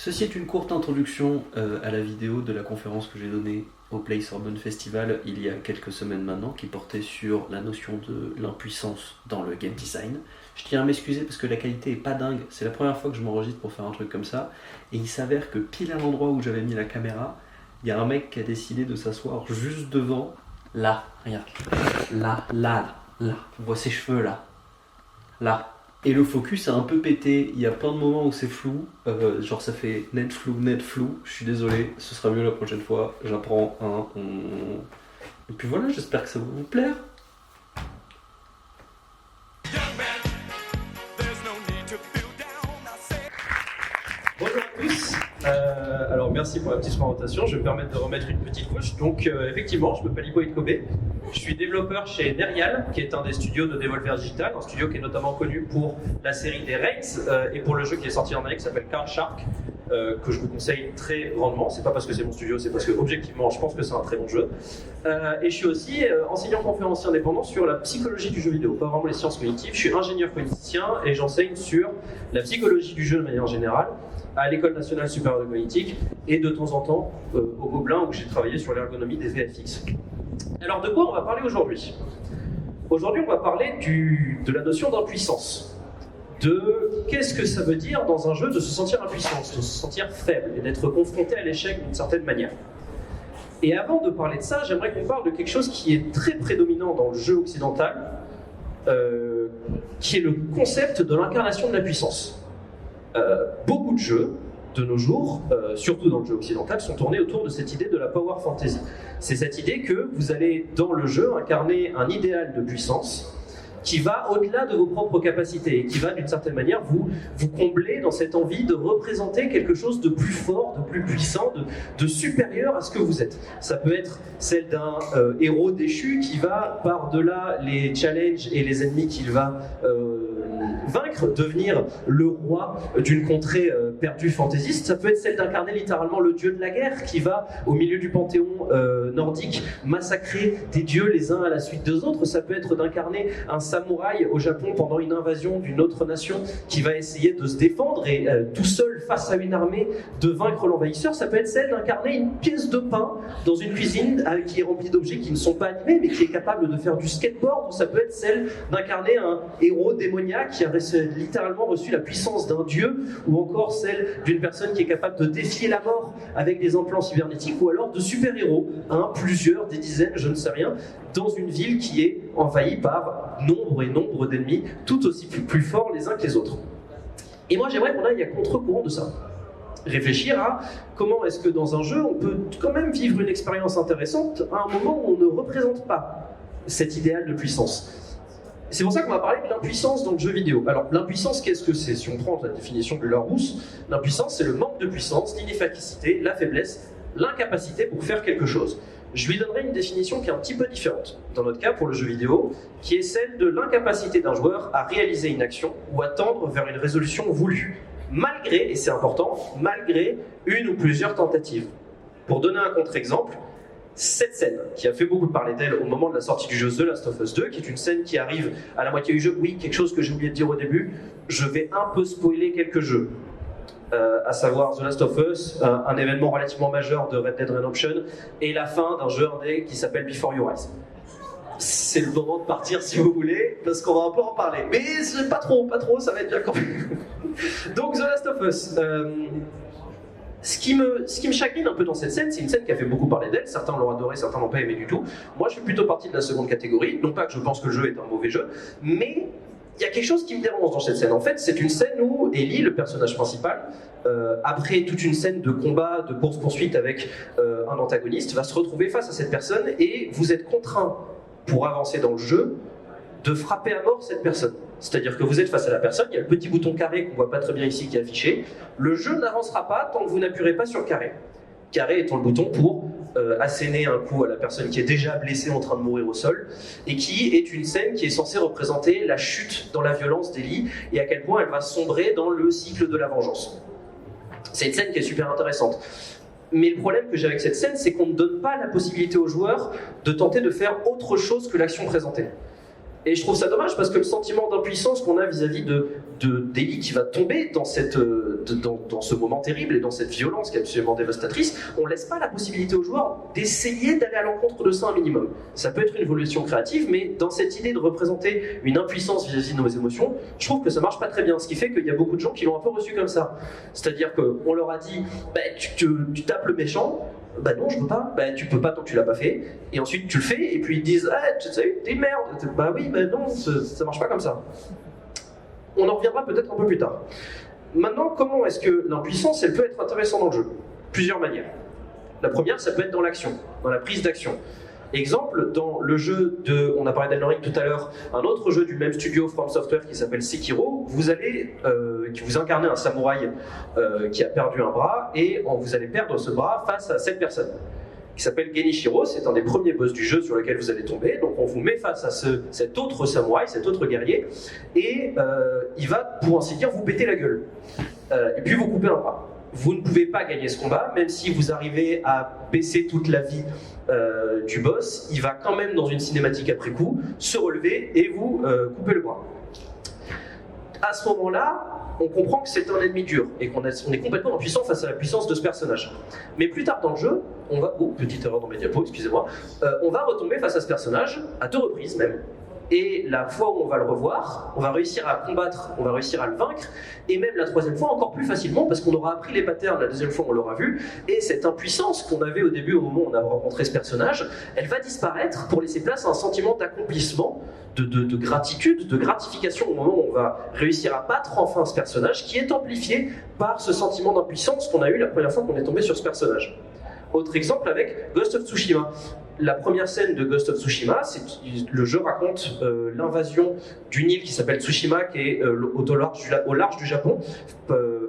Ceci est une courte introduction à la vidéo de la conférence que j'ai donnée au Play Sorbonne Festival il y a quelques semaines maintenant, qui portait sur la notion de l'impuissance dans le game design. Je tiens à m'excuser parce que la qualité est pas dingue, c'est la première fois que je m'enregistre pour faire un truc comme ça, et il s'avère que pile à l'endroit où j'avais mis la caméra, il y a un mec qui a décidé de s'asseoir juste devant, là, regarde, là, on voit ses cheveux là. Et le focus a un peu pété, il y a plein de moments où c'est flou, genre ça fait net flou, je suis désolé, ce sera mieux la prochaine fois, j'apprends Et puis voilà, j'espère que ça va vous plaire. Bonjour à tous, alors merci pour la petite présentation, je vais me permettre de remettre une petite couche. Donc effectivement, je m'appelle Hippolyte Cobé, je suis développeur chez Nerial, qui est un des studios de Devolver Digital, un studio qui est notamment connu pour la série des Raids et pour le jeu qui est sorti en année qui s'appelle Card Shark, que je vous conseille très grandement. C'est pas parce que c'est mon studio, c'est parce que objectivement je pense que c'est un très bon jeu. Et je suis aussi enseignant conférencier indépendant sur la psychologie du jeu vidéo, pas vraiment les sciences cognitives. Je suis ingénieur cogniticien et j'enseigne sur la psychologie du jeu de manière générale à l'École nationale supérieure de cognitique et de temps en temps au Gobelin où j'ai travaillé sur l'ergonomie des VFX. Alors de quoi on va parler aujourd'hui ? Aujourd'hui on va parler de la notion d'impuissance, de qu'est-ce que ça veut dire dans un jeu de se sentir impuissant, de se sentir faible et d'être confronté à l'échec d'une certaine manière. Et avant de parler de ça, j'aimerais qu'on parle de quelque chose qui est très prédominant dans le jeu occidental, qui est le concept de l'incarnation de la puissance. Beaucoup de jeux de nos jours, surtout dans le jeu occidental, sont tournés autour de cette idée de la power fantasy. C'est cette idée que vous allez dans le jeu incarner un idéal de puissance qui va au-delà de vos propres capacités et qui va d'une certaine manière vous combler dans cette envie de représenter quelque chose de plus fort, de plus puissant, de supérieur à ce que vous êtes. Ça peut être celle d'un héros déchu qui va par-delà les challenges et les ennemis qu'il va vaincre, devenir le roi d'une contrée perdue fantaisiste. Ça peut être celle d'incarner littéralement le dieu de la guerre qui va, au milieu du panthéon nordique, massacrer des dieux les uns à la suite des autres. Ça peut être d'incarner un samouraï au Japon pendant une invasion d'une autre nation qui va essayer de se défendre et tout seul face à une armée de vaincre l'envahisseur. Ça peut être celle d'incarner une pièce de pain dans une cuisine qui est remplie d'objets qui ne sont pas animés mais qui est capable de faire du skateboard. Ou ça peut être celle d'incarner un héros démoniaque qui a littéralement reçu la puissance d'un dieu, ou encore celle d'une personne qui est capable de défier la mort avec des implants cybernétiques, ou alors de super-héros, plusieurs, des dizaines, je ne sais rien, dans une ville qui est envahie par nombre et nombre d'ennemis, tout aussi plus forts les uns que les autres. Et moi j'aimerais qu'on aille à contre-courant de ça. Réfléchir à comment est-ce que dans un jeu on peut quand même vivre une expérience intéressante à un moment où on ne représente pas cet idéal de puissance. C'est pour ça qu'on va parler de l'impuissance dans le jeu vidéo. Alors l'impuissance, qu'est-ce que c'est ? Si on prend la définition de Larousse, l'impuissance c'est le manque de puissance, l'inefficacité, la faiblesse, l'incapacité pour faire quelque chose. Je lui donnerai une définition qui est un petit peu différente, dans notre cas pour le jeu vidéo, qui est celle de l'incapacité d'un joueur à réaliser une action ou à tendre vers une résolution voulue, malgré, et c'est important, malgré une ou plusieurs tentatives. Pour donner un contre-exemple, cette scène qui a fait beaucoup parler d'elle au moment de la sortie du jeu The Last of Us 2, qui est une scène qui arrive à la moitié du jeu. Oui, quelque chose que j'ai oublié de dire au début, je vais un peu spoiler quelques jeux. À savoir The Last of Us, un événement relativement majeur de Red Dead Redemption, et la fin d'un jeu indé qui s'appelle Before Your Eyes. C'est le moment de partir si vous voulez, parce qu'on va un peu en parler. Mais c'est pas trop, ça va être bien quand même. Donc The Last of Us. Ce qui me chagrine un peu dans cette scène, c'est une scène qui a fait beaucoup parler d'elle. Certains l'ont adoré, certains l'ont pas aimé du tout. Moi, je fais plutôt partie de la seconde catégorie. Non pas que je pense que le jeu est un mauvais jeu, mais il y a quelque chose qui me dérange dans cette scène. En fait, c'est une scène où Ellie, le personnage principal, après toute une scène de combat, de course-poursuite avec un antagoniste, va se retrouver face à cette personne et vous êtes contraint, pour avancer dans le jeu, de frapper à mort cette personne. C'est-à-dire que vous êtes face à la personne, il y a le petit bouton carré qu'on voit pas très bien ici qui est affiché. Le jeu n'avancera pas tant que vous n'appuierez pas sur le carré. Carré étant le bouton pour asséner un coup à la personne qui est déjà blessée en train de mourir au sol, et qui est une scène qui est censée représenter la chute dans la violence d'Ellie et à quel point elle va sombrer dans le cycle de la vengeance. C'est une scène qui est super intéressante. Mais le problème que j'ai avec cette scène, c'est qu'on ne donne pas la possibilité aux joueurs de tenter de faire autre chose que l'action présentée. Et je trouve ça dommage parce que le sentiment d'impuissance qu'on a vis-à-vis d'Ellie qui va tomber dans ce moment terrible et dans cette violence qui est absolument dévastatrice, on ne laisse pas la possibilité aux joueurs d'essayer d'aller à l'encontre de ça un minimum. Ça peut être une évolution créative, mais dans cette idée de représenter une impuissance vis-à-vis de nos émotions, je trouve que ça marche pas très bien. Ce qui fait qu'il y a beaucoup de gens qui l'ont un peu reçu comme ça. C'est-à-dire qu'on leur a dit bah, tu tapes le méchant. Bah non, je peux pas. Bah tu peux pas tant que tu l'as pas fait. Et ensuite tu le fais et puis ils disent ah tu sais t'es merde. Bah oui, bah non, ça marche pas comme ça. On en reviendra peut-être un peu plus tard. Maintenant, comment est-ce que l'impuissance elle peut être intéressante dans le jeu? Plusieurs manières. La première, ça peut être dans l'action, dans la prise d'action. Exemple, dans le jeu on a parlé d'Elden Ring tout à l'heure, un autre jeu du même studio From Software qui s'appelle Sekiro, vous incarnez un samouraï qui a perdu un bras et vous allez perdre ce bras face à cette personne qui s'appelle Genichiro, c'est un des premiers boss du jeu sur lequel vous allez tomber, donc on vous met face à cet autre samouraï, cet autre guerrier, et il va, pour ainsi dire, vous péter la gueule, et puis vous couper un bras. Vous ne pouvez pas gagner ce combat, même si vous arrivez à baisser toute la vie du boss, il va quand même dans une cinématique après coup se relever et vous couper le bras. À ce moment-là, on comprend que c'est un ennemi dur et qu'on est complètement impuissant face à la puissance de ce personnage. Mais plus tard dans le jeu, on va... Oh, petite erreur dans mes diapos, excusez-moi. On va retomber face à ce personnage, à 2 reprises même. Et la fois où on va le revoir, on va réussir à combattre, on va réussir à le vaincre, et même la 3e fois encore plus facilement parce qu'on aura appris les patterns, la 2e fois on l'aura vu, et cette impuissance qu'on avait au début au moment où on a rencontré ce personnage, elle va disparaître pour laisser place à un sentiment d'accomplissement, de gratitude, de gratification au moment où on va réussir à battre enfin ce personnage qui est amplifié par ce sentiment d'impuissance qu'on a eu la première fois qu'on est tombé sur ce personnage. Autre exemple avec Ghost of Tsushima. La première scène de Ghost of Tsushima, le jeu raconte l'invasion d'une île qui s'appelle Tsushima, qui est au large du Japon,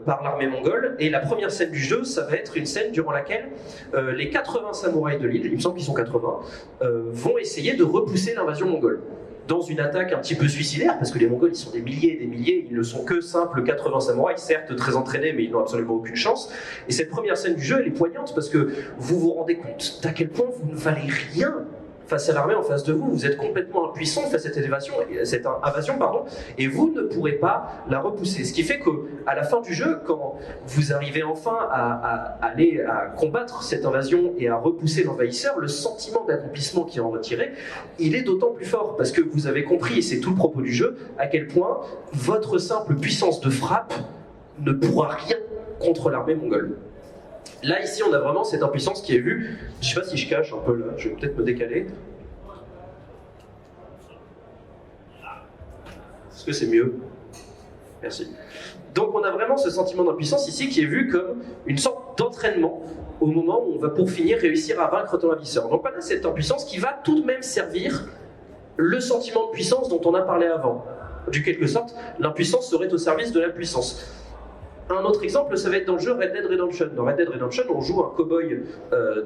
par l'armée mongole. Et la première scène du jeu, ça va être une scène durant laquelle les 80 samouraïs de l'île, il me semble qu'ils sont 80, vont essayer de repousser l'invasion mongole. Dans une attaque un petit peu suicidaire, parce que les Mongols ils sont des milliers et des milliers, ils ne sont que simples 80 samouraïs, certes très entraînés, mais ils n'ont absolument aucune chance. Et cette première scène du jeu, elle est poignante parce que vous vous rendez compte d'à quel point vous ne valez rien face à l'armée en face de vous, vous êtes complètement impuissant face à cette invasion, et vous ne pourrez pas la repousser. Ce qui fait qu'à la fin du jeu, quand vous arrivez enfin à combattre cette invasion et à repousser l'envahisseur, le sentiment d'accomplissement qui en retiré, il est d'autant plus fort parce que vous avez compris, et c'est tout le propos du jeu, à quel point votre simple puissance de frappe ne pourra rien contre l'armée mongole. Là, ici, on a vraiment cette impuissance qui est vue. Je ne sais pas si je cache un peu là, je vais peut-être me décaler. Est-ce que c'est mieux? Merci. Donc, on a vraiment ce sentiment d'impuissance ici qui est vu comme une sorte d'entraînement au moment où on va pour finir réussir à vaincre ton ravisseur. Donc, on a cette impuissance qui va tout de même servir le sentiment de puissance dont on a parlé avant. De quelque sorte, l'impuissance serait au service de la puissance. Un autre exemple, ça va être dans le jeu Red Dead Redemption. Dans Red Dead Redemption, on joue un cow-boy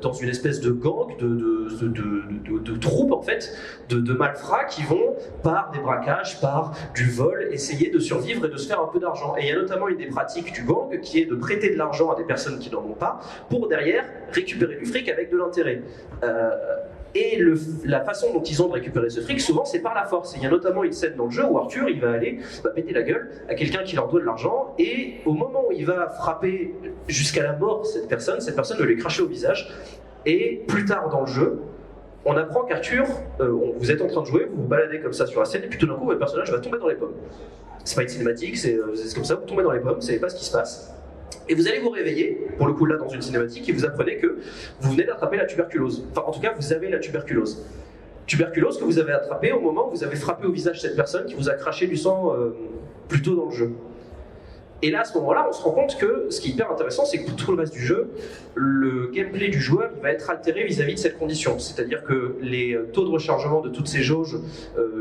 dans une espèce de gang, de troupe en fait, de malfrats qui vont, par des braquages, par du vol, essayer de survivre et de se faire un peu d'argent. Et il y a notamment une des pratiques du gang qui est de prêter de l'argent à des personnes qui n'en ont pas, pour derrière récupérer du fric avec de l'intérêt. Et la façon dont ils ont de récupérer ce fric, souvent, c'est par la force. Et il y a notamment une scène dans le jeu où Arthur, il va aller péter la gueule à quelqu'un qui leur doit de l'argent, et au moment où il va frapper jusqu'à la mort cette personne va lui cracher au visage. Et plus tard dans le jeu, on apprend qu'Arthur, vous êtes en train de jouer, vous vous baladez comme ça sur la scène, et puis tout d'un coup, votre personnage va tomber dans les pommes. C'est pas une cinématique, c'est comme ça, vous tombez dans les pommes, vous savez pas ce qui se passe. Et vous allez vous réveiller, pour le coup là dans une cinématique, et vous apprenez que vous venez d'attraper la tuberculose. Enfin en tout cas vous avez la tuberculose. Tuberculose que vous avez attrapée au moment où vous avez frappé au visage cette personne qui vous a craché du sang plus tôt dans le jeu. Et là, à ce moment-là, on se rend compte que ce qui est hyper intéressant, c'est que pour tout le reste du jeu, le gameplay du joueur il va être altéré vis-à-vis de cette condition. C'est-à-dire que les taux de rechargement de toutes ces jauges,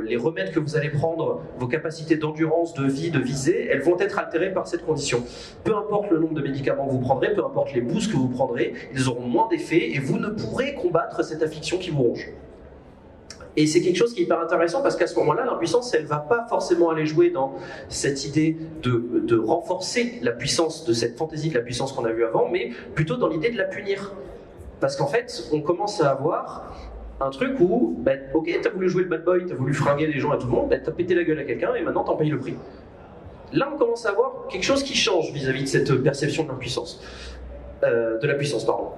les remèdes que vous allez prendre, vos capacités d'endurance, de vie, de visée, elles vont être altérées par cette condition. Peu importe le nombre de médicaments que vous prendrez, peu importe les boosts que vous prendrez, ils auront moins d'effet et vous ne pourrez combattre cette affliction qui vous ronge. Et c'est quelque chose qui est hyper intéressant parce qu'à ce moment-là, l'impuissance, elle ne va pas forcément aller jouer dans cette idée de renforcer la puissance de cette fantaisie de la puissance qu'on a vue avant, mais plutôt dans l'idée de la punir. Parce qu'en fait, on commence à avoir un truc où, ok, t'as voulu jouer le bad boy, t'as voulu fringuer les gens à tout le monde, t'as pété la gueule à quelqu'un et maintenant t'en payes le prix. Là, on commence à avoir quelque chose qui change vis-à-vis de cette perception de l'impuissance. De la puissance, pardon.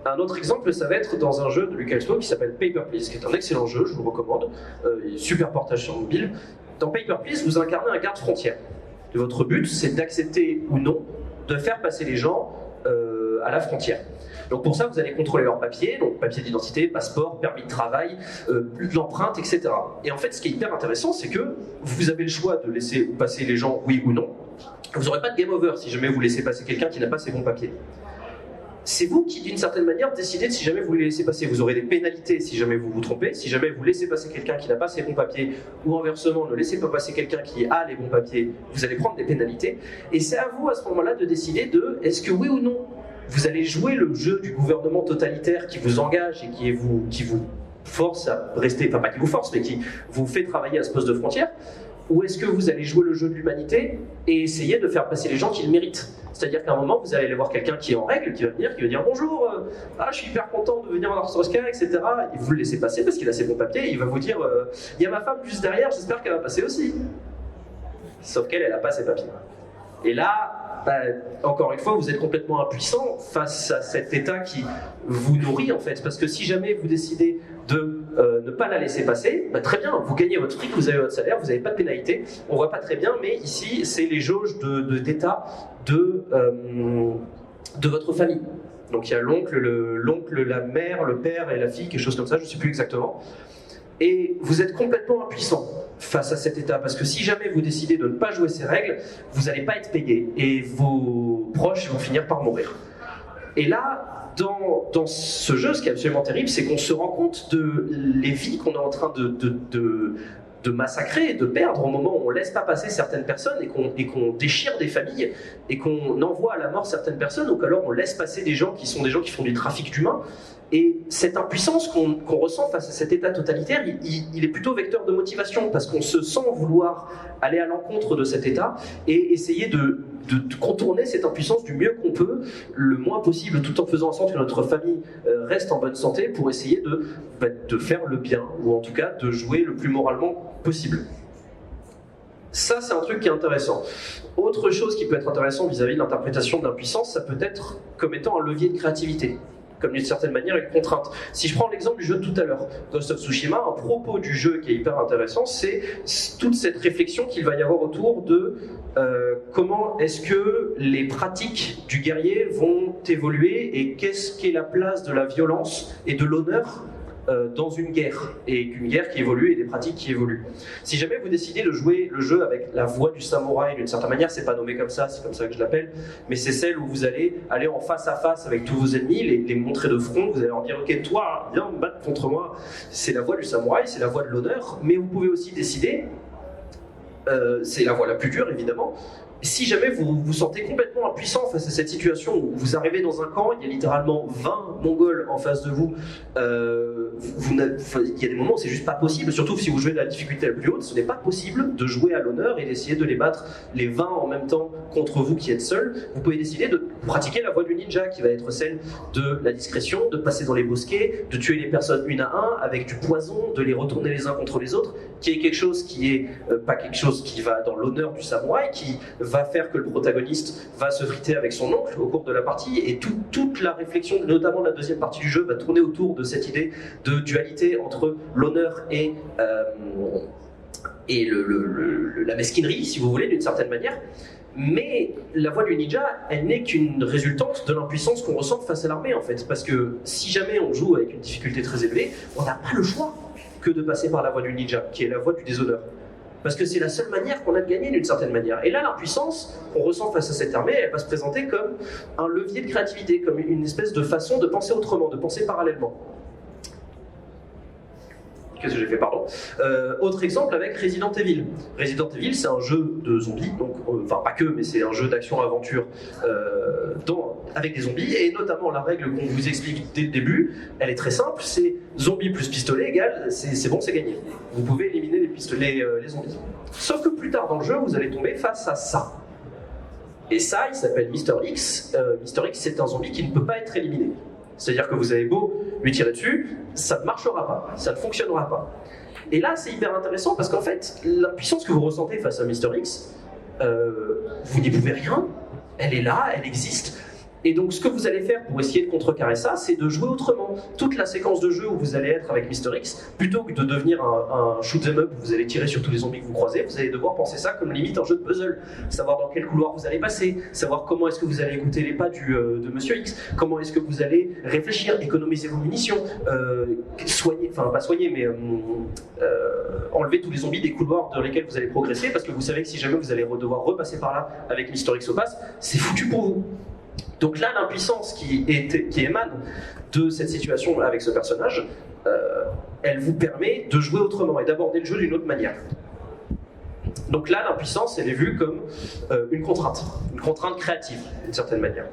Un autre exemple, ça va être dans un jeu de Lucas Expo qui s'appelle Paper Please, qui est un excellent jeu, je vous le recommande. Super portage sur mobile. Dans Paper Please, vous incarnez un garde frontière. Et votre but, c'est d'accepter ou non de faire passer les gens à la frontière. Donc pour ça, vous allez contrôler leurs papiers, donc papier d'identité, passeport, permis de travail, l'empreinte, etc. Et en fait, ce qui est hyper intéressant, c'est que vous avez le choix de laisser passer les gens, oui ou non. Vous n'aurez pas de game over si jamais vous laissez passer quelqu'un qui n'a pas ses bons papiers. C'est vous qui, d'une certaine manière, décidez de si jamais vous les laissez passer. Vous aurez des pénalités si jamais vous vous trompez. Si jamais vous laissez passer quelqu'un qui n'a pas ses bons papiers, ou inversement, ne laissez pas passer quelqu'un qui a les bons papiers, vous allez prendre des pénalités. Et c'est à vous, à ce moment-là, de décider de est-ce que oui ou non, vous allez jouer le jeu du gouvernement totalitaire qui vous engage et qui vous force à rester, enfin pas qui vous force, mais qui vous fait travailler à ce poste de frontière, ou est-ce que vous allez jouer le jeu de l'humanité et essayer de faire passer les gens qui le méritent? C'est-à-dire qu'à un moment, vous allez aller voir quelqu'un qui est en règle, qui va venir, qui va dire bonjour, je suis hyper content de venir voir Oscar, etc. Et vous le laissez passer parce qu'il a ses bons papiers, et il va vous dire il y a ma femme juste derrière, j'espère qu'elle va passer aussi. Sauf qu'elle, elle n'a pas ses papiers. Et là, encore une fois, vous êtes complètement impuissant face à cet état qui vous nourrit en fait. Parce que si jamais vous décidez de ne pas la laisser passer, très bien, vous gagnez votre fric, vous avez votre salaire, vous n'avez pas de pénalité. On voit pas très bien, mais ici, c'est les jauges d'état de votre famille. Donc il y a l'oncle, la mère, le père et la fille, quelque chose comme ça, je ne sais plus exactement. Et vous êtes complètement impuissant face à cet état, parce que si jamais vous décidez de ne pas jouer ces règles, vous n'allez pas être payé, et vos proches vont finir par mourir. Et là, dans ce jeu, ce qui est absolument terrible, c'est qu'on se rend compte de les vies qu'on est en train de massacrer, de perdre au moment où on ne laisse pas passer certaines personnes et qu'on déchire des familles et qu'on envoie à la mort certaines personnes, ou qu'alors on laisse passer des gens qui sont des gens qui font du trafic d'humains. Et cette impuissance qu'on ressent face à cet état totalitaire, il est plutôt vecteur de motivation, parce qu'on se sent vouloir aller à l'encontre de cet état et essayer de contourner cette impuissance du mieux qu'on peut, le moins possible, tout en faisant en sorte que notre famille reste en bonne santé, pour essayer de faire le bien, ou en tout cas de jouer le plus moralement possible. Ça, c'est un truc qui est intéressant. Autre chose qui peut être intéressant vis-à-vis de l'interprétation de l'impuissance, ça peut être comme étant un levier de créativité, comme d'une certaine manière une contrainte. Si je prends l'exemple du jeu de tout à l'heure, Ghost of Tsushima, un propos du jeu qui est hyper intéressant, c'est toute cette réflexion qu'il va y avoir autour de comment est-ce que les pratiques du guerrier vont évoluer, et qu'est-ce qu'est la place de la violence et de l'honneur dans une guerre, et qu'une guerre qui évolue et des pratiques qui évoluent. Si jamais vous décidez de jouer le jeu avec la voix du samouraï, d'une certaine manière, c'est pas nommé comme ça, c'est comme ça que je l'appelle, mais c'est celle où vous allez aller en face à face avec tous vos ennemis, les montrer de front, vous allez leur dire ok, toi, viens me battre contre moi. C'est la voix du samouraï, c'est la voix de l'honneur, mais vous pouvez aussi décider, c'est la voie la plus dure évidemment. Si jamais vous vous sentez complètement impuissant face à cette situation où vous arrivez dans un camp, il y a littéralement 20 Mongols en face de vous, il y a des moments où c'est juste pas possible, surtout si vous jouez de la difficulté la plus haute, ce n'est pas possible de jouer à l'honneur et d'essayer de les battre les 20 en même temps contre vous qui êtes seul. Vous pouvez décider de pratiquer la voie du ninja, qui va être celle de la discrétion, de passer dans les bosquets, de tuer les personnes une à un avec du poison, de les retourner les uns contre les autres, qui est quelque chose qui est pas quelque chose qui va dans l'honneur du samouraï, qui va faire que le protagoniste va se friter avec son oncle au cours de la partie, et toute la réflexion, notamment de la deuxième partie du jeu, va tourner autour de cette idée de dualité entre l'honneur et la mesquinerie, si vous voulez, d'une certaine manière. Mais la voie du ninja, elle n'est qu'une résultante de l'impuissance qu'on ressent face à l'armée, en fait. Parce que si jamais on joue avec une difficulté très élevée, on n'a pas le choix que de passer par la voie du ninja, qui est la voie du déshonneur. Parce que c'est la seule manière qu'on a de gagner, d'une certaine manière. Et là, l'impuissance qu'on ressent face à cette armée, elle va se présenter comme un levier de créativité, comme une espèce de façon de penser autrement, de penser parallèlement. Qu'est-ce que j'ai fait, pardon. Autre exemple avec Resident Evil. Resident Evil, c'est un jeu de zombies, donc, enfin pas que, mais c'est un jeu d'action-aventure avec des zombies, et notamment la règle qu'on vous explique dès le début, elle est très simple, c'est zombie plus pistolet égale, c'est bon, c'est gagné. Vous pouvez éliminer les zombies. Sauf que plus tard dans le jeu, vous allez tomber face à ça. Et ça, il s'appelle Mr. X. Mr. X, c'est un zombie qui ne peut pas être éliminé. C'est-à-dire que vous avez beau lui tirer dessus, ça ne marchera pas, ça ne fonctionnera pas. Et là, c'est hyper intéressant parce qu'en fait, la puissance que vous ressentez face à Mister X, vous n'y pouvez rien, elle est là, elle existe. Et donc, ce que vous allez faire pour essayer de contrecarrer ça, c'est de jouer autrement. Toute la séquence de jeu où vous allez être avec Mister X, plutôt que de devenir un shoot 'em up où vous allez tirer sur tous les zombies que vous croisez, vous allez devoir penser ça comme limite un jeu de puzzle. Savoir dans quel couloir vous allez passer, savoir comment est-ce que vous allez écouter les pas de Monsieur X, comment est-ce que vous allez réfléchir, économiser vos munitions, soigner, enfin pas soigner, mais enlever tous les zombies des couloirs dans lesquels vous allez progresser, parce que vous savez que si jamais vous allez devoir repasser par là avec Mister X au pass, c'est foutu pour vous. Donc là, l'impuissance qui émane de cette situation avec ce personnage, elle vous permet de jouer autrement et d'aborder le jeu d'une autre manière. Donc là, l'impuissance, elle est vue comme une contrainte créative, d'une certaine manière.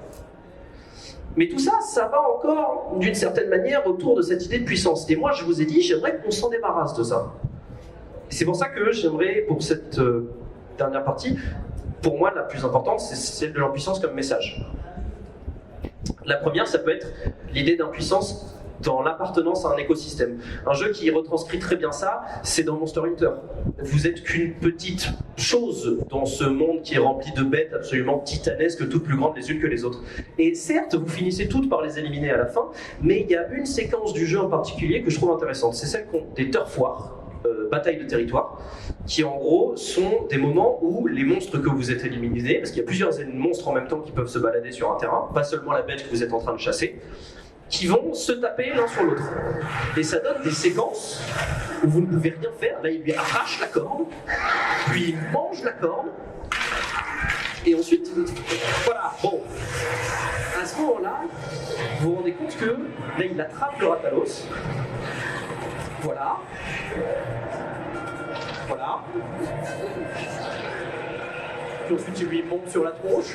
Mais tout ça, ça va encore, d'une certaine manière, autour de cette idée de puissance. Et moi, je vous ai dit, j'aimerais qu'on s'en débarrasse de ça. C'est pour ça que j'aimerais, pour cette dernière partie, pour moi, la plus importante, c'est celle de l'impuissance comme message. La première, ça peut être l'idée d'impuissance dans l'appartenance à un écosystème. Un jeu qui retranscrit très bien ça, c'est dans Monster Hunter. Vous êtes qu'une petite chose dans ce monde qui est rempli de bêtes absolument titanesques, toutes plus grandes les unes que les autres. Et certes, vous finissez toutes par les éliminer à la fin, mais il y a une séquence du jeu en particulier que je trouve intéressante. C'est celle des turf wars, batailles de territoire, qui en gros sont des moments où les monstres que vous êtes éliminés, parce qu'il y a plusieurs monstres en même temps qui peuvent se balader sur un terrain, pas seulement la bête que vous êtes en train de chasser, qui vont se taper l'un sur l'autre. Et ça donne des séquences où vous ne pouvez rien faire. Là, il lui arrache la corne, puis il mange la corne, et ensuite, voilà, bon. À ce moment-là, vous vous rendez compte que là, il attrape le Rathalos. Voilà. Voilà. Puis ensuite, il lui monte sur la tronche.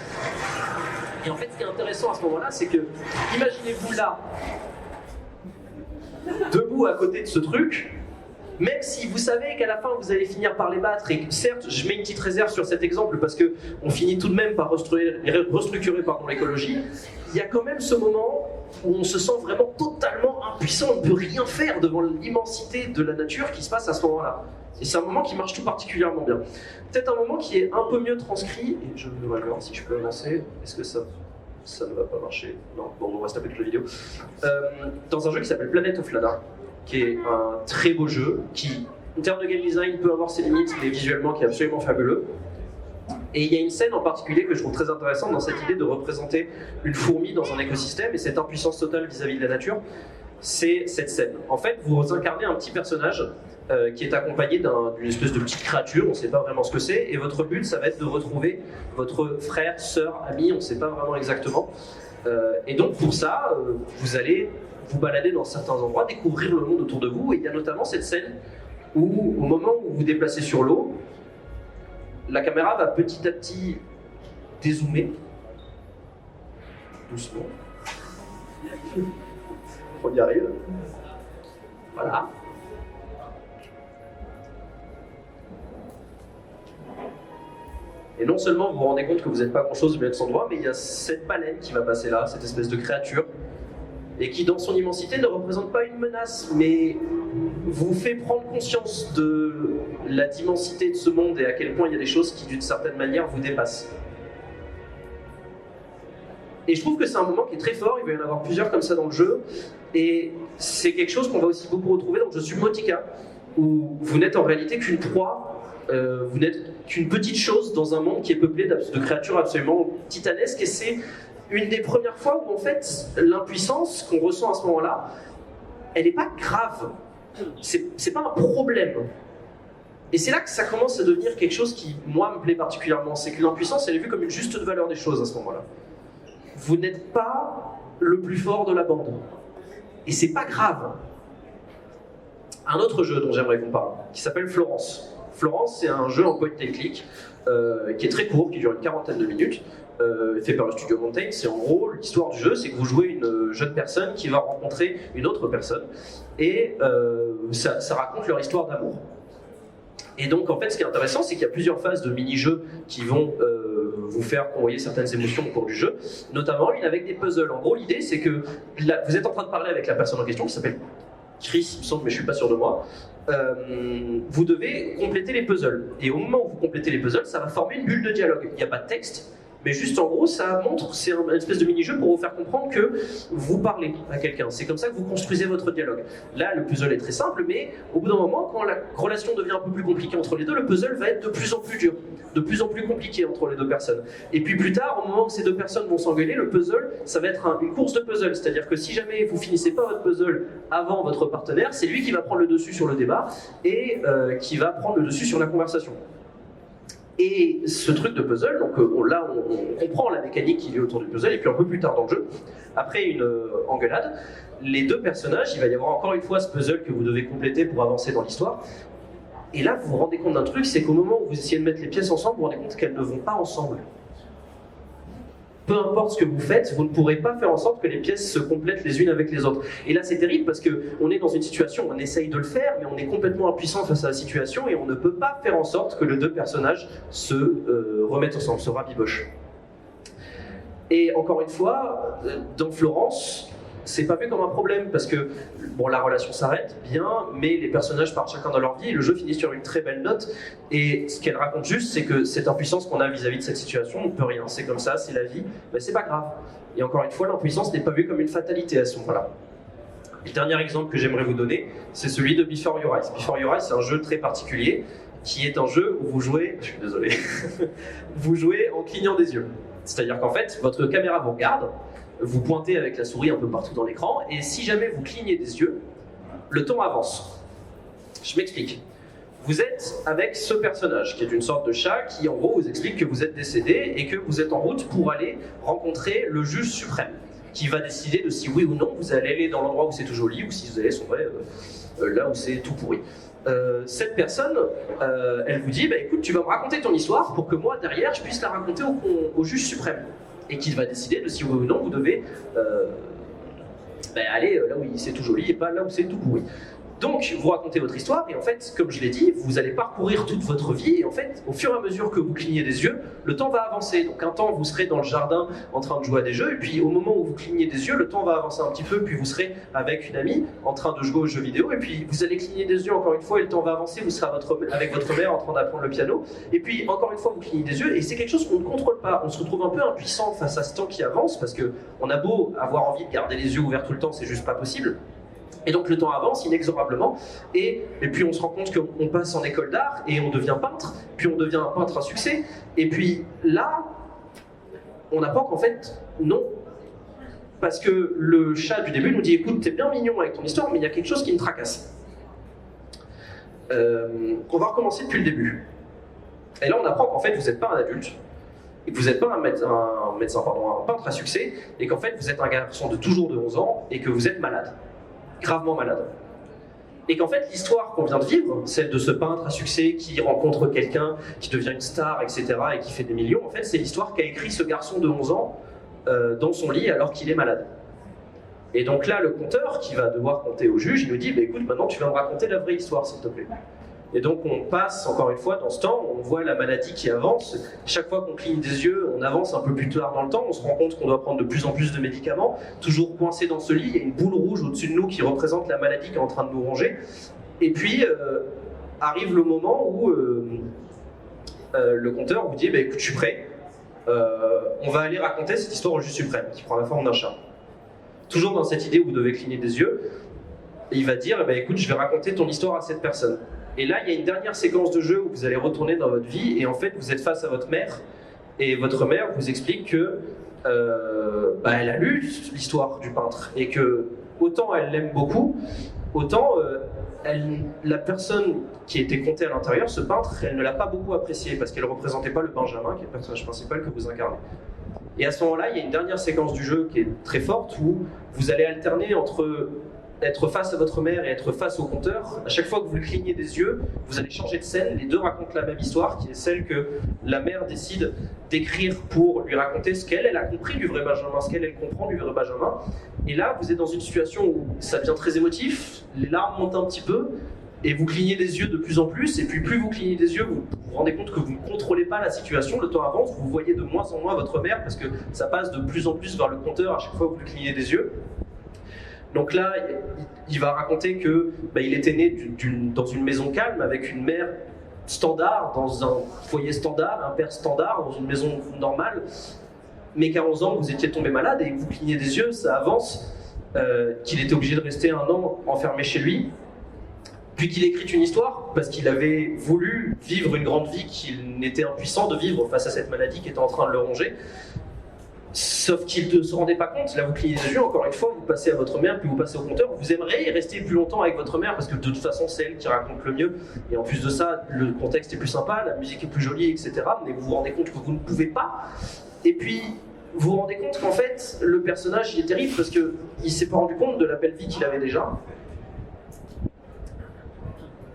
Et en fait, ce qui est intéressant à ce moment-là, c'est que, imaginez-vous là, debout à côté de ce truc, même si vous savez qu'à la fin vous allez finir par les battre, et certes, je mets une petite réserve sur cet exemple parce qu'on finit tout de même par restructurer l'écologie, il y a quand même ce moment où on se sent vraiment totalement impuissant, on ne peut rien faire devant l'immensité de la nature qui se passe à ce moment-là. Et c'est un moment qui marche tout particulièrement bien. Peut-être un moment qui est un peu mieux transcrit, et je vais voir si je peux avancer, est-ce que ça ne va pas marcher? Non, bon, on va se taper toute la vidéo. Dans un jeu qui s'appelle Planet of Lana, qui est un très beau jeu, qui, en termes de game design, peut avoir ses limites, mais visuellement qui est absolument fabuleux. Et il y a une scène en particulier que je trouve très intéressante dans cette idée de représenter une fourmi dans un écosystème et cette impuissance totale vis-à-vis de la nature. C'est cette scène. En fait, vous incarnez un petit personnage qui est accompagné d'une espèce de petite créature, on ne sait pas vraiment ce que c'est, et votre but, ça va être de retrouver votre frère, sœur, ami, on ne sait pas vraiment exactement. Et donc pour ça, vous allez vous balader dans certains endroits, découvrir le monde autour de vous, et il y a notamment cette scène où, au moment où vous vous déplacez sur l'eau, la caméra va petit à petit dézoomer, doucement. On y arrive. Voilà. Et non seulement vous vous rendez compte que vous n'êtes pas grand-chose au milieu de cet endroit, mais il y a cette baleine qui va passer là, cette espèce de créature, et qui dans son immensité ne représente pas une menace, mais vous fait prendre conscience de l'immensité de ce monde et à quel point il y a des choses qui d'une certaine manière vous dépassent. Et je trouve que c'est un moment qui est très fort, il va y en avoir plusieurs comme ça dans le jeu, et c'est quelque chose qu'on va aussi beaucoup retrouver dans le jeu Subnautica, où vous n'êtes en réalité qu'une proie, vous n'êtes qu'une petite chose dans un monde qui est peuplé de créatures absolument titanesques, et c'est une des premières fois où en fait l'impuissance qu'on ressent à ce moment-là, elle n'est pas grave, c'est pas un problème. Et c'est là que ça commence à devenir quelque chose qui, moi, me plaît particulièrement, c'est que l'impuissance, elle est vue comme une juste valeur des choses à ce moment-là. Vous n'êtes pas le plus fort de la bande. Et c'est pas grave. Un autre jeu dont j'aimerais qu'on parle, qui s'appelle Florence. Florence, c'est un jeu en point and click, qui est très court, qui dure une quarantaine de minutes, fait par le studio Mountain. C'est en gros, l'histoire du jeu, c'est que vous jouez une jeune personne qui va rencontrer une autre personne, et ça raconte leur histoire d'amour. Et donc en fait ce qui est intéressant, c'est qu'il y a plusieurs phases de mini-jeux qui vont vous faire convoyer certaines émotions au cours du jeu, notamment une avec des puzzles. En gros, l'idée, c'est que vous êtes en train de parler avec la personne en question, qui s'appelle Chris, il me semble, mais je suis pas sûr de moi. Vous devez compléter les puzzles. Et au moment où vous complétez les puzzles, ça va former une bulle de dialogue. Il n'y a pas de texte, mais juste en gros, ça montre, c'est une espèce de mini-jeu pour vous faire comprendre que vous parlez à quelqu'un. C'est comme ça que vous construisez votre dialogue. Là, le puzzle est très simple, mais au bout d'un moment, quand la relation devient un peu plus compliquée entre les deux, le puzzle va être de plus en plus dur, de plus en plus compliqué entre les deux personnes. Et puis plus tard, au moment où ces deux personnes vont s'engueuler, le puzzle, ça va être une course de puzzle. C'est-à-dire que si jamais vous finissez pas votre puzzle avant votre partenaire, c'est lui qui va prendre le dessus sur le débat et qui va prendre le dessus sur la conversation. Et ce truc de puzzle, donc là on comprend la mécanique qui est autour du puzzle, et puis un peu plus tard dans le jeu, après une engueulade, les deux personnages, il va y avoir encore une fois ce puzzle que vous devez compléter pour avancer dans l'histoire. Et là vous vous rendez compte d'un truc, c'est qu'au moment où vous essayez de mettre les pièces ensemble, vous vous rendez compte qu'elles ne vont pas ensemble. Peu importe ce que vous faites, vous ne pourrez pas faire en sorte que les pièces se complètent les unes avec les autres. Et là c'est terrible parce qu'on est dans une situation, on essaye de le faire, mais on est complètement impuissant face à la situation et on ne peut pas faire en sorte que les deux personnages se remettent ensemble, se rabibochent. Et encore une fois, dans Florence, c'est pas vu comme un problème parce que bon, la relation s'arrête bien, mais les personnages partent chacun dans leur vie et le jeu finit sur une très belle note. Et ce qu'elle raconte juste, c'est que cette impuissance qu'on a vis-à-vis de cette situation, on ne peut rien, c'est comme ça, c'est la vie, mais c'est pas grave. Et encore une fois, l'impuissance n'est pas vue comme une fatalité à ce moment-là. Le dernier exemple que j'aimerais vous donner, c'est celui de Before Your Eyes. Before Your Eyes, c'est un jeu très particulier qui est un jeu où vous jouez, je suis désolé, vous jouez en clignant des yeux. C'est-à-dire qu'en fait, votre caméra vous regarde, vous pointez avec la souris un peu partout dans l'écran, et si jamais vous clignez des yeux, le temps avance. Je m'explique. Vous êtes avec ce personnage, qui est une sorte de chat, qui en gros vous explique que vous êtes décédé et que vous êtes en route pour aller rencontrer le juge suprême, qui va décider de si oui ou non vous allez aller dans l'endroit où c'est tout joli, ou si vous allez sombrer là où c'est tout pourri. Cette personne, elle vous dit, bah, écoute, tu vas me raconter ton histoire pour que moi, derrière, je puisse la raconter au juge suprême. Et qui va décider de si oui ou non vous devez aller là où c'est tout joli et pas là où c'est tout pourri. Donc, vous racontez votre histoire, et en fait, comme je l'ai dit, vous allez parcourir toute votre vie, et en fait, au fur et à mesure que vous clignez des yeux, le temps va avancer. Donc, un temps, vous serez dans le jardin en train de jouer à des jeux, et puis au moment où vous clignez des yeux, le temps va avancer un petit peu, puis vous serez avec une amie en train de jouer aux jeux vidéo, et puis vous allez cligner des yeux encore une fois, et le temps va avancer, vous serez avec votre mère en train d'apprendre le piano, et puis encore une fois, vous clignez des yeux, et c'est quelque chose qu'on ne contrôle pas. On se retrouve un peu impuissant face à ce temps qui avance, parce qu'on a beau avoir envie de garder les yeux ouverts tout le temps, c'est juste pas possible. Et donc le temps avance inexorablement, et puis on se rend compte qu'on passe en école d'art et on devient peintre, puis on devient un peintre à succès, et puis là, on apprend qu'en fait, non. Parce que le chat du début nous dit, écoute, t'es bien mignon avec ton histoire, mais il y a quelque chose qui me tracasse. On va recommencer depuis le début. Et là on apprend qu'en fait vous n'êtes pas un adulte, et que vous n'êtes pas un peintre à succès, et qu'en fait vous êtes un garçon de toujours de 11 ans, et que vous êtes malade. Gravement malade. Et qu'en fait, l'histoire qu'on vient de vivre, celle de ce peintre à succès qui rencontre quelqu'un, qui devient une star, etc., et qui fait des millions, en fait, c'est l'histoire qu'a écrit ce garçon de 11 ans dans son lit alors qu'il est malade. Et donc là, le conteur, qui va devoir compter au juge, il nous dit, bah, écoute, maintenant tu vas me raconter la vraie histoire, s'il te plaît. Et donc on passe, encore une fois, dans ce temps, on voit la maladie qui avance. Chaque fois qu'on cligne des yeux, on avance un peu plus tard dans le temps, on se rend compte qu'on doit prendre de plus en plus de médicaments. Toujours coincé dans ce lit, il y a une boule rouge au-dessus de nous qui représente la maladie qui est en train de nous ronger. Et puis arrive le moment où le conteur vous dit, bah, écoute, je suis prêt. On va aller raconter cette histoire au juge suprême, qui prend la forme d'un chat. Toujours dans cette idée où vous devez cligner des yeux, il va dire, bah, écoute, je vais raconter ton histoire à cette personne. Et là, il y a une dernière séquence de jeu où vous allez retourner dans votre vie, et en fait, vous êtes face à votre mère, et votre mère vous explique que elle a lu l'histoire du peintre, et que autant elle l'aime beaucoup, autant la personne qui était contée à l'intérieur, ce peintre, elle ne l'a pas beaucoup apprécié, parce qu'elle ne représentait pas le Benjamin, qui est le personnage principal que vous incarnez. Et à ce moment-là, il y a une dernière séquence du jeu qui est très forte, où vous allez alterner entre être face à votre mère et être face au conteur. À chaque fois que vous clignez des yeux, vous allez changer de scène. Les deux racontent la même histoire, qui est celle que la mère décide d'écrire pour lui raconter ce qu'elle a compris du vrai Benjamin, ce qu'elle comprend du vrai Benjamin. Et là, vous êtes dans une situation où ça devient très émotif, les larmes montent un petit peu, et vous clignez des yeux de plus en plus, et puis plus vous clignez des yeux, vous vous rendez compte que vous ne contrôlez pas la situation, le temps avance, vous voyez de moins en moins votre mère parce que ça passe de plus en plus vers le compteur à chaque fois que vous lui clignez des yeux. Donc là, il va raconter que il était né dans une maison calme avec une mère standard, dans un foyer standard, un père standard, dans une maison normale, mais qu'à 11 ans, vous étiez tombé malade et vous clignez des yeux, ça avance, qu'il était obligé de rester 1 an enfermé chez lui, puis qu'il écrit une histoire parce qu'il avait voulu vivre une grande vie qu'il n'était impuissant de vivre face à cette maladie qui était en train de le ronger. Sauf qu'il ne se rendait pas compte, là vous clignez des yeux, encore une fois, vous passez à votre mère, puis vous passez au compteur, vous aimeriez rester plus longtemps avec votre mère parce que de toute façon c'est elle qui raconte le mieux, et en plus de ça, le contexte est plus sympa, la musique est plus jolie, etc. Mais vous vous rendez compte que vous ne pouvez pas, et puis vous vous rendez compte qu'en fait, le personnage il est terrible parce qu'il ne s'est pas rendu compte de la belle vie qu'il avait déjà,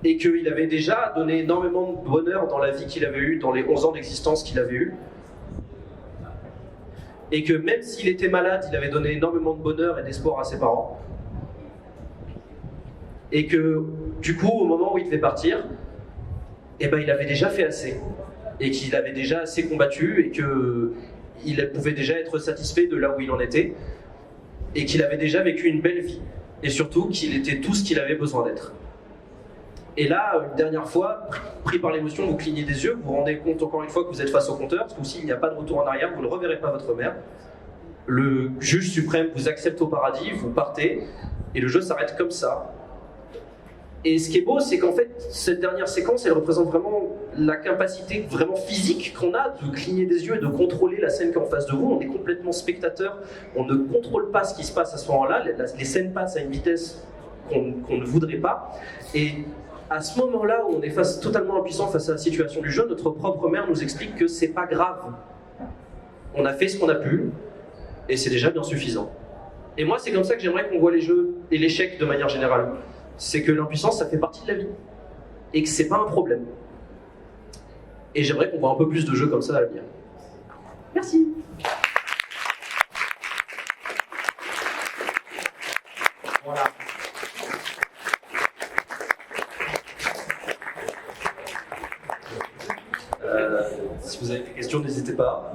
et qu'il avait déjà donné énormément de bonheur dans la vie qu'il avait eue, dans les 11 ans d'existence qu'il avait eue. Et que même s'il était malade, il avait donné énormément de bonheur et d'espoir à ses parents. Et que, du coup, au moment où il devait partir, il avait déjà fait assez. Et qu'il avait déjà assez combattu, et qu'il pouvait déjà être satisfait de là où il en était. Et qu'il avait déjà vécu une belle vie. Et surtout, qu'il était tout ce qu'il avait besoin d'être. Et là, une dernière fois, pris par l'émotion, vous clignez des yeux, vous vous rendez compte encore une fois que vous êtes face au compteur, parce qu'aussi il n'y a pas de retour en arrière, vous ne reverrez pas votre mère. Le juge suprême vous accepte au paradis, vous partez, et le jeu s'arrête comme ça. Et ce qui est beau, c'est qu'en fait, cette dernière séquence, elle représente vraiment la capacité vraiment physique qu'on a de cligner des yeux et de contrôler la scène qui est en face de vous. On est complètement spectateur, on ne contrôle pas ce qui se passe à ce moment-là, les scènes passent à une vitesse qu'on ne voudrait pas. Et à ce moment-là où on est totalement impuissant face à la situation du jeu, notre propre mère nous explique que c'est pas grave. On a fait ce qu'on a pu, et c'est déjà bien suffisant. Et moi, c'est comme ça que j'aimerais qu'on voit les jeux et l'échec de manière générale. C'est que l'impuissance, ça fait partie de la vie, et que c'est pas un problème. Et j'aimerais qu'on voit un peu plus de jeux comme ça à l'avenir. Merci. Voilà. Si vous avez des questions, n'hésitez pas.